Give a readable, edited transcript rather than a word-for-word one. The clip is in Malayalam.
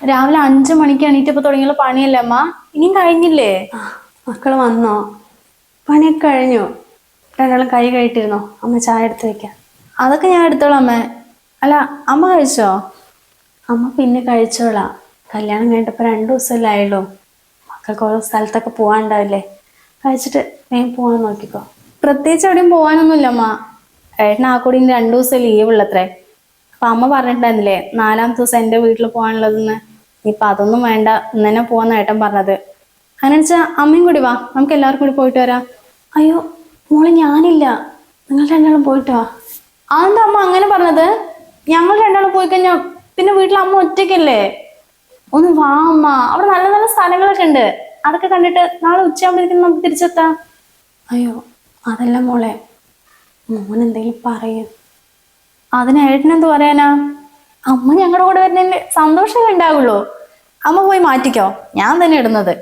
രാവിലെ 5 മണിക്ക് എണീറ്റപ്പോ തുടങ്ങിയുള്ള പണിയല്ലേ അമ്മ? ഇനിയും കഴിഞ്ഞില്ലേ? മക്കള് വന്നോ? പണിയൊക്കെ കഴിഞ്ഞു. രണ്ടാളും കൈ കഴിട്ടിരുന്നോ? അമ്മ ചായ എടുത്ത് വെക്കാം. അതൊക്കെ ഞാൻ എടുത്തോളാം അമ്മേ. അല്ല, അമ്മ കഴിച്ചോ? അമ്മ പിന്നെ കഴിച്ചോളാം. കല്യാണം കഴിഞ്ഞിട്ടിപ്പോ 2 ദിവസമല്ലേ ആയുള്ളൂ. മക്കൾക്ക് ഓരോ സ്ഥലത്തൊക്കെ പോകാണ്ടാവില്ലേ. കഴിച്ചിട്ട് വേഗം പോകാൻ നോക്കിക്കോ. പ്രത്യേകിച്ച് എവിടെയും പോകാനൊന്നുമില്ല അമ്മ. ഏട്ടന് ആ കൂടി 2 ദിവസം ലീവ് ഉള്ളത്രേ. അപ്പൊ അമ്മ പറഞ്ഞിട്ടുണ്ടായിരുന്നില്ലേ 4-ാമത്തെ ദിവസം എന്റെ വീട്ടിൽ പോകാനുള്ളതെന്ന്. ഇപ്പൊ അതൊന്നും വേണ്ട, ഇന്ന് തന്നെ പോവാന്ന് ഏട്ടൻ പറഞ്ഞത്. അങ്ങനെ വെച്ചാ അമ്മയും കൂടി വാ, നമുക്ക് എല്ലാവർക്കും കൂടി പോയിട്ട് വരാം. അയ്യോ മോളെ, ഞാനില്ല. നിങ്ങൾ രണ്ടാളും പോയിട്ട് വാ. അതെന്താ അമ്മ അങ്ങനെ പറഞ്ഞത്? ഞങ്ങൾ രണ്ടാളും പോയി കഴിഞ്ഞാ പിന്നെ വീട്ടിൽ അമ്മ ഒറ്റയ്ക്കല്ലേ. ഒന്ന് വാ അമ്മ, അവിടെ നല്ല നല്ല സ്ഥലങ്ങളൊക്കെ ഉണ്ട്. അതൊക്കെ കണ്ടിട്ട് നാളെ ഉച്ചയാകുമ്പോഴേക്കും നമുക്ക് തിരിച്ചെത്താം. അയ്യോ അതല്ല മോളെ, മോൻ എന്തെങ്കിലും പറയും. അതിന് ഏട്ടനെന്ത് പറയാനാ? അമ്മ ഞങ്ങളുടെ കൂടെ വരുന്നതിന്റെ സന്തോഷമേ ഉണ്ടാവുള്ളൂ. അമ്മ പോയി മാറ്റിക്കോ, ഞാൻ തന്നെ ഇടുന്നത്.